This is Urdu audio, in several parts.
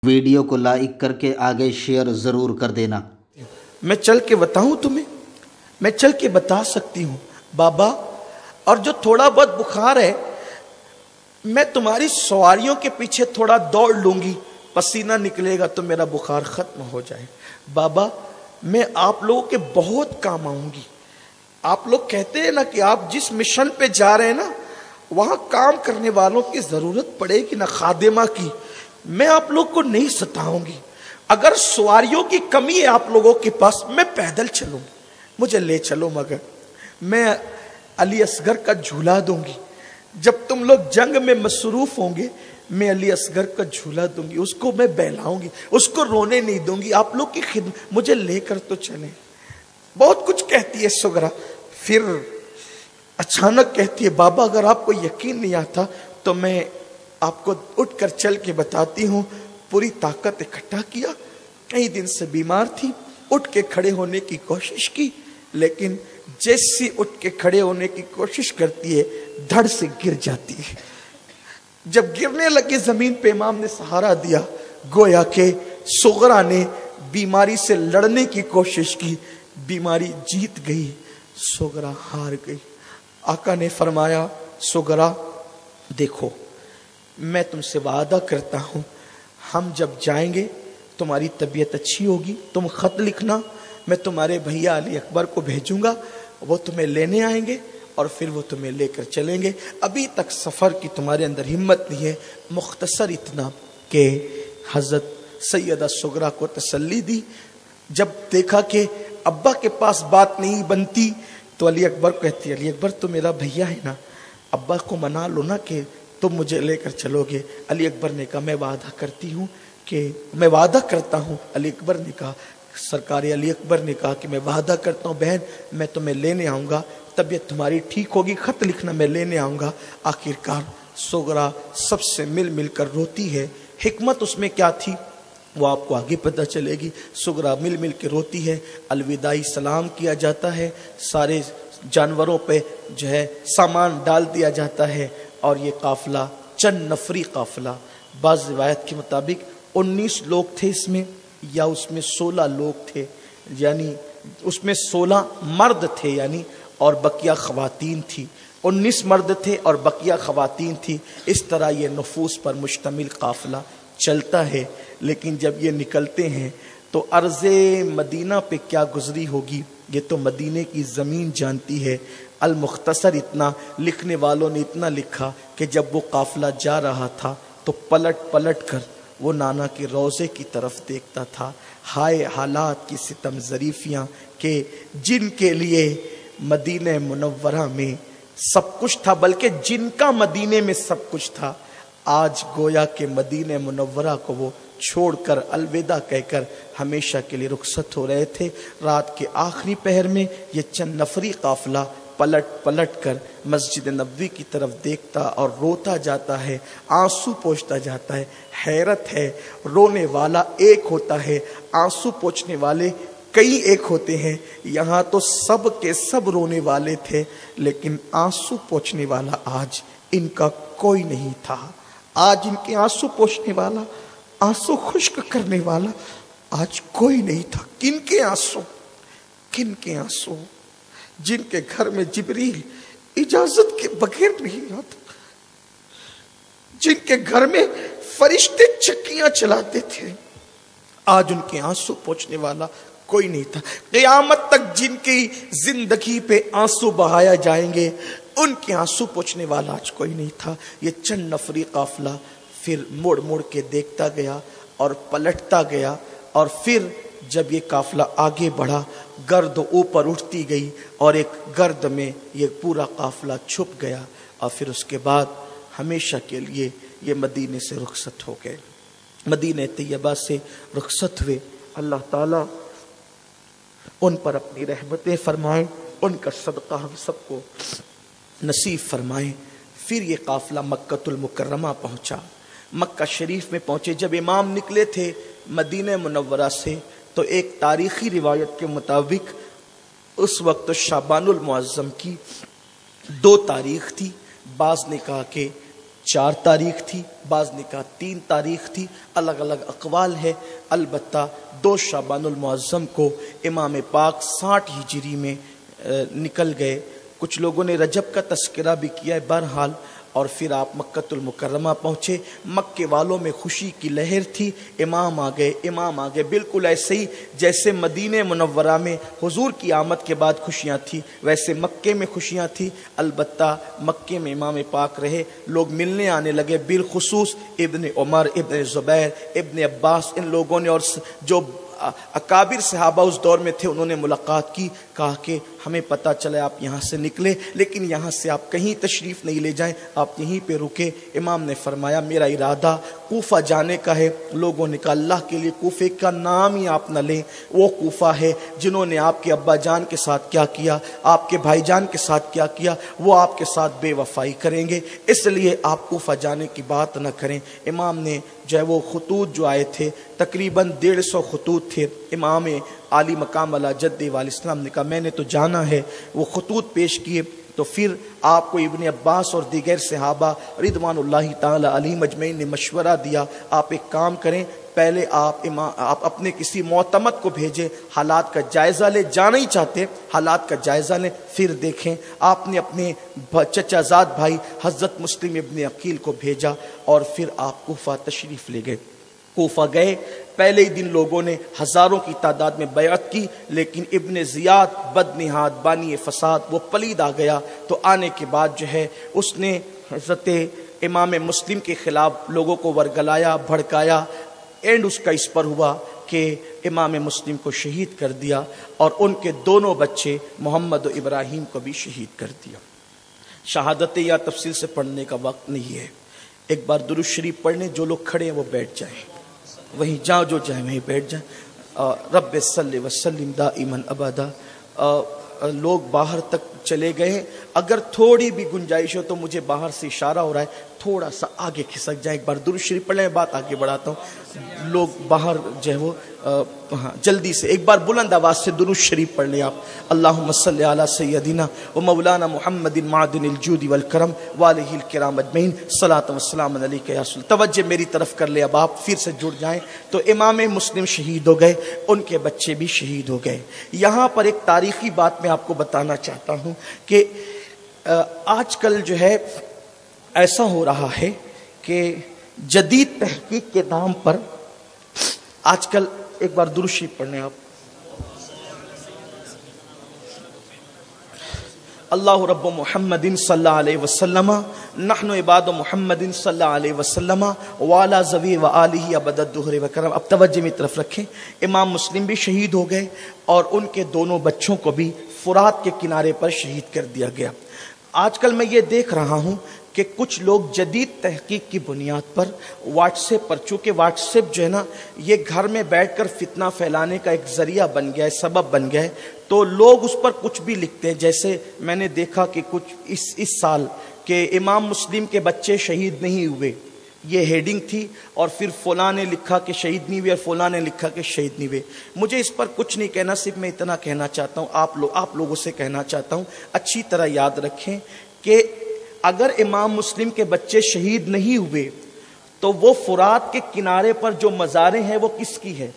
ویڈیو کو لائک کر کے آگے شیئر ضرور کر دینا۔ میں چل کے بتاؤں تمہیں؟ میں چل کے بتا سکتی ہوں بابا، اور جو تھوڑا بہت بخار ہے میں تمہاری سواریوں کے پیچھے تھوڑا دوڑ لوں گی، پسینہ نکلے گا تو میرا بخار ختم ہو جائے۔ بابا میں آپ لوگوں کے بہت کام آؤں گی۔ آپ لوگ کہتے ہیں نا کہ آپ جس مشن پہ جا رہے ہیں نا وہاں کام کرنے والوں کی ضرورت پڑے گی، نہ خادمہ کی۔ میں آپ لوگ کو نہیں ستاؤں گی۔ اگر سواریوں کی کمی ہے آپ لوگوں کے پاس میں پیدل چلوں گی، مجھے لے چلو، مگر میں علی اصغر کا جھولا دوں گی۔ جب تم لوگ جنگ میں مصروف ہوں گے میں علی اصغر کا جھولا دوں گی، اس کو میں بہلاؤں گی، اس کو رونے نہیں دوں گی۔ آپ لوگ کی خدمت، مجھے لے کر تو چلیں۔ بہت کچھ کہتی ہے سغرا، پھر اچانک کہتی ہے بابا اگر آپ کو یقین نہیں آتا تو میں آپ کو اٹھ کر چل کے بتاتی ہوں۔ پوری طاقت اکٹھا کیا، کئی دن سے بیمار تھی، اٹھ کے کھڑے ہونے کی کوشش کی، لیکن جیسی اٹھ کے کھڑے ہونے کی کوشش کرتی ہے دھڑ سے گر جاتی ہے۔ جب گرنے لگے زمین پہ امام نے سہارا دیا، گویا کہ سغرا نے بیماری سے لڑنے کی کوشش کی، بیماری جیت گئی، سغرا ہار گئی۔ آقا نے فرمایا سغرا دیکھو میں تم سے وعدہ کرتا ہوں ہم جب جائیں گے تمہاری طبیعت اچھی ہوگی، تم خط لکھنا، میں تمہارے بھیا علی اکبر کو بھیجوں گا، وہ تمہیں لینے آئیں گے اور پھر وہ تمہیں لے کر چلیں گے۔ ابھی تک سفر کی تمہارے اندر ہمت نہیں ہے۔ مختصر اتنا کہ حضرت سیدہ سغرا کو تسلی دی۔ جب دیکھا کہ ابا کے پاس بات نہیں بنتی تو علی اکبر کہتی علی اکبر تو میرا بھیا ہے نا، ابا کو منا لو نا کہ تم مجھے لے کر چلو گے۔ علی اکبر نے کہا میں وعدہ کرتی ہوں کہ میں وعدہ کرتا ہوں۔ علی اکبر نے کہا، سرکار علی اکبر نے کہا کہ میں وعدہ کرتا ہوں بہن میں تمہیں لینے آؤں گا، طبیعت تمہاری ٹھیک ہوگی، خط لکھنا میں لینے آؤں گا۔ آخرکار سغرا سب سے مل مل کر روتی ہے۔ حکمت اس میں کیا تھی وہ آپ کو آگے پتہ چلے گی۔ سغرا مل مل کے روتی ہے، الوداعی سلام کیا جاتا ہے، سارے جانوروں پہ جو ہے سامان ڈال دیا جاتا ہے، اور یہ قافلہ چند نفری قافلہ، بعض روایت کے مطابق 19 لوگ تھے اس میں، یا اس میں 16 لوگ تھے، یعنی اس میں 16 مرد تھے یعنی، اور بقیہ خواتین تھی۔ 19 مرد تھے اور بقیہ خواتین تھی۔ اس طرح یہ نفوس پر مشتمل قافلہ چلتا ہے۔ لیکن جب یہ نکلتے ہیں تو ارض مدینہ پہ کیا گزری ہوگی یہ تو مدینے کی زمین جانتی ہے۔ المختصر اتنا لکھنے والوں نے اتنا لکھا کہ جب وہ قافلہ جا رہا تھا تو پلٹ پلٹ کر وہ نانا کے روضے کی طرف دیکھتا تھا۔ ہائے حالات کی ستم ظریفیاں کہ جن کے لیے مدینہ منورہ میں سب کچھ تھا، بلکہ جن کا مدینے میں سب کچھ تھا، آج گویا کہ مدینہ منورہ کو وہ چھوڑ کر الوداع کہہ کر ہمیشہ کے لیے رخصت ہو رہے تھے۔ رات کے آخری پہر میں یہ چند نفری قافلہ پلٹ پلٹ کر مسجد نبوی کی طرف دیکھتا اور روتا جاتا ہے، آنسو پوچھتا جاتا ہے۔ حیرت ہے، رونے والا ایک ہوتا ہے، آنسو پوچھنے والے کئی ایک ہوتے ہیں۔ یہاں تو سب کے سب رونے والے تھے، لیکن آنسو پوچھنے والا آج ان کا کوئی نہیں تھا۔ آج ان کے آنسو پوچھنے والا، آنسو خشک کرنے والا آج کوئی نہیں تھا۔ کن کے آنسو؟ کن کے آنسو؟ جن کے گھر میں جبریل اجازت کے بغیر نہیں آتا، جن کے گھر میں فرشتے چکیاں چلاتے تھے، آج ان کے آنسو پوچھنے والا کوئی نہیں تھا۔ قیامت تک جن کی زندگی پہ آنسو بہایا جائیں گے ان کے آنسو پوچھنے والا آج کوئی نہیں تھا۔ یہ چند نفری قافلہ پھر مڑ مڑ کے دیکھتا گیا اور پلٹتا گیا، اور پھر جب یہ قافلہ آگے بڑھا گرد اوپر اٹھتی گئی اور ایک گرد میں یہ پورا قافلہ چھپ گیا، اور پھر اس کے بعد ہمیشہ کے لیے یہ مدینے سے رخصت ہو گئے، مدینہ طیبہ سے رخصت ہوئے۔ اللہ تعالیٰ ان پر اپنی رحمتیں فرمائیں، ان کا صدقہ ہم سب کو نصیب فرمائیں۔ پھر یہ قافلہ مکہ المکرمہ پہنچا، مکہ شریف میں پہنچے۔ جب امام نکلے تھے مدینہ منورہ سے تو ایک تاریخی روایت کے مطابق اس وقت شعبان المعظم کی 2 تاریخ تھی، بعض نے کہا کہ 4 تاریخ تھی، بعض نے کہا 3 تاریخ تھی، الگ الگ اقوال ہے۔ البتہ 2 شعبان المعظم کو امام پاک 60 ہجری میں نکل گئے۔ کچھ لوگوں نے رجب کا تذکرہ بھی کیا ہے بہرحال، اور پھر آپ مکۃ المکرمہ پہنچے۔ مکے والوں میں خوشی کی لہر تھی، امام آ گئے، بالکل ایسے ہی جیسے مدینہ منورہ میں حضور کی آمد کے بعد خوشیاں تھی، ویسے مکے میں خوشیاں تھی۔ البتہ مکے میں امام پاک رہے، لوگ ملنے آنے لگے، بالخصوص ابن عمر، ابن زبیر، ابن عباس، ان لوگوں نے، اور جو اکابر صحابہ اس دور میں تھے، انہوں نے ملاقات کی، کہا کہ ہمیں پتہ چلا آپ یہاں سے نکلے، لیکن یہاں سے آپ کہیں تشریف نہیں لے جائیں، آپ یہیں پہ رکے۔ امام نے فرمایا میرا ارادہ کوفہ جانے کا ہے۔ لوگوں نے کہا اللہ کے لیے کوفے کا نام ہی آپ نہ لیں، وہ کوفہ ہے جنہوں نے آپ کے ابا جان کے ساتھ کیا کیا، آپ کے بھائی جان کے ساتھ کیا کیا، وہ آپ کے ساتھ بے وفائی کریں گے، اس لیے آپ کوفہ جانے کی بات نہ کریں۔ امام نے جو ہے وہ خطوط جو آئے تھے تقریباً 150 خطوط تھے، امام عالی مقام علی جد علیہ السلام نے کہا میں نے تو جانا ہے، وہ خطوط پیش کیے۔ تو پھر آپ کو ابن عباس اور دیگر صحابہ رضوان اللہ تعالی علیہم اجمعین نے مشورہ دیا، آپ ایک کام کریں، پہلے آپ اپنے کسی معتمد کو بھیجیں، حالات کا جائزہ لے، جانا ہی چاہتے حالات کا جائزہ لیں پھر دیکھیں۔ آپ نے اپنے چچا زاد بھائی حضرت مسلم ابن عقیل کو بھیجا، اور پھر آپ کوفہ تشریف لے گئے۔ کوفہ گئے، پہلے ہی دن لوگوں نے ہزاروں کی تعداد میں بیعت کی، لیکن ابن زیاد بدنہاد بانی فساد وہ پلید آ گیا، تو آنے کے بعد جو ہے اس نے حضرت امام مسلم کے خلاف لوگوں کو ورگلایا، بھڑکایا، اینڈ اس کا اس پر ہوا کہ امام مسلم کو شہید کر دیا، اور ان کے دونوں بچے محمد و ابراہیم کو بھی شہید کر دیا۔ شہادتیں یا تفصیل سے پڑھنے کا وقت نہیں ہے، ایک بار درود شریف پڑھنے، جو لوگ کھڑے ہیں وہ بیٹھ جائیں، وہیں جہاں جو جائیں وہیں بیٹھ جائیں۔ رب صلی وسلم دائما ابدا۔ لوگ باہر تک چلے گئے ہیں، اگر تھوڑی بھی گنجائش ہو تو مجھے باہر سے اشارہ ہو رہا ہے تھوڑا سا آگے کھسک جائیں، ایک بار درود شریف پڑھ لیں، بات آگے بڑھاتا ہوں۔ لوگ باہر جو ہے وہ جلدی سے ایک بار بلند آواز سے درود شریف پڑھ لیں آپ۔ اللہم صلی علی سیدنا و مولانا محمد معدن الجود والکرم والہ الکرام اجمعین، صلاۃ و سلام علیک یا رسول۔ توجہ میری طرف کر لے، اب آپ پھر سے جڑ جائیں۔ تو امام مسلم شہید ہو گئے، ان کے بچے بھی شہید ہو گئے۔ یہاں پر ایک تاریخی بات میں آپ کو بتانا چاہتا ہوں کہ آج کل جو ہے ایسا ہو رہا ہے کہ جدید تحقیق کے نام پر آج کل، ایک بار درود شریف پڑھنے آپ۔ اللہ رب محمد صلی اللہ علیہ وسلم نحن عباد محمد صلی اللہ علیہ وسلم والا زوی و آلہ ابد الدہر وکرم۔ اب توجہ میں طرف رکھیں، امام مسلم بھی شہید ہو گئے، اور ان کے دونوں بچوں کو بھی فرات کے کنارے پر شہید کر دیا گیا۔ آج کل میں یہ دیکھ رہا ہوں کہ کچھ لوگ جدید تحقیق کی بنیاد پر واٹس ایپ پر، چونکہ واٹس ایپ جو ہے نا یہ گھر میں بیٹھ کر فتنہ پھیلانے کا ایک ذریعہ بن گیا ہے، سبب بن گیا ہے، تو لوگ اس پر کچھ بھی لکھتے ہیں۔ جیسے میں نے دیکھا کہ کچھ اس سال کہ امام مسلم کے بچے شہید نہیں ہوئے، یہ ہیڈنگ تھی، اور پھر فلاں نے لکھا کہ شہید نہیں ہوئے، اور فلاں نے لکھا کہ شہید نہیں ہوئے۔ مجھے اس پر کچھ نہیں کہنا، صرف میں اتنا کہنا چاہتا ہوں، آپ لوگوں سے کہنا چاہتا ہوں، اچھی طرح یاد رکھیں کہ اگر امام مسلم کے بچے شہید نہیں ہوئے تو وہ فرات کے کنارے پر جو مزاریں ہیں وہ کس کی ہے؟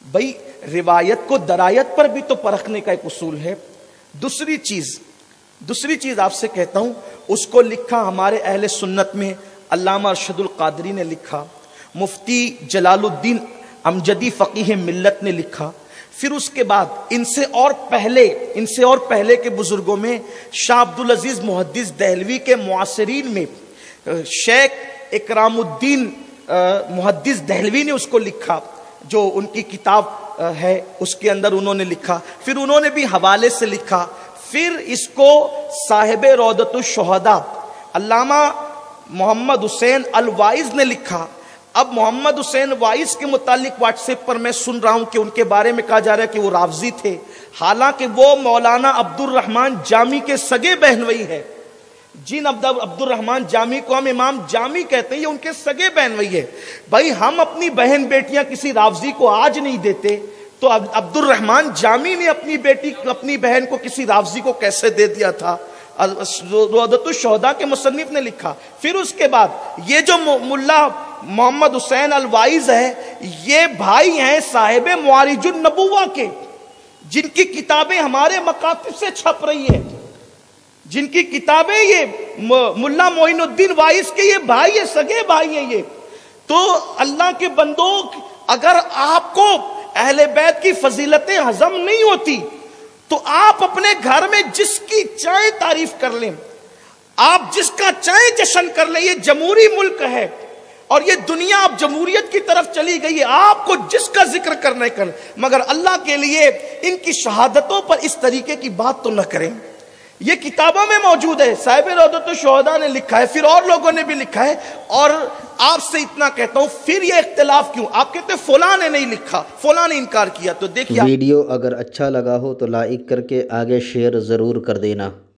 بھئی روایت کو درایت پر بھی تو پرکھنے کا ایک اصول ہے۔ دوسری چیز آپ سے کہتا ہوں، اس کو لکھا ہمارے اہل سنت میں علامہ ارشد القادری نے لکھا، مفتی جلال الدین امجدی فقیہ ملت نے لکھا، پھر اس کے بعد ان سے اور پہلے کے بزرگوں میں شاہ عبدالعزیز محدث دہلوی کے معاصرین میں شیخ اکرام الدین محدث دہلوی نے اس کو لکھا، جو ان کی کتاب ہے اس کے اندر انہوں نے لکھا، پھر انہوں نے بھی حوالے سے لکھا، پھر اس کو صاحب روضۃ الشہداء علامہ محمد حسین الوائز نے لکھا۔ اب محمد حسین وائز کے متعلق واٹس ایپ پر میں سن رہا ہوں کہ ان کے بارے میں کہا جا رہا ہے کہ وہ رافضی تھے، حالانکہ وہ مولانا عبد الرحمن جامی کے سگے بہنوئی ہے۔ جن عبد الرحمن جامی کو ہم امام جامی کہتے ہیں، یہ ان کے سگے بہنوئی ہے۔ بھائی ہم اپنی بہن بیٹیاں کسی رافضی کو آج نہیں دیتے، تو عبد الرحمن جامی نے اپنی بہن کو کسی رافضی کو کیسے دے دیا تھا؟ روضۃ الشہداء کے مصنف نے لکھا. پھر اس کے بعد یہ جو ملا محمد حسین الوائز ہے، یہ بھائی ہیں صاحب معارج النبوہ کے، جن کی کتابیں ہمارے مکاتب سے چھپ رہی ہیں، جن کی کتابیں یہ ملا معین الدین وائز کے یہ بھائی ہیں، سگے بھائی ہیں یہ. تو اللہ کے بندوں، اگر آپ کو اہل بیت کی فضیلتیں ہضم نہیں ہوتی تو آپ اپنے گھر میں جس کی چاہے تعریف کر لیں، آپ جس کا چاہے جشن کر لیں. یہ جمہوری ملک ہے اور یہ دنیا اب جمہوریت کی طرف چلی گئی ہے. آپ کو جس کا ذکر کرنے کر، مگر اللہ کے لیے ان کی شہادتوں پر اس طریقے کی بات تو نہ کریں. یہ کتابوں میں موجود ہے، صاحب روضۃ الشہداء نے لکھا ہے، پھر اور لوگوں نے بھی لکھا ہے. اور آپ سے اتنا کہتا ہوں، پھر یہ اختلاف کیوں؟ آپ کہتے ہیں فلاں نے نہیں لکھا، فلاں نے انکار کیا. تو دیکھیے، ویڈیو اگر اچھا لگا ہو تو لائک کر کے آگے شیئر ضرور کر دینا.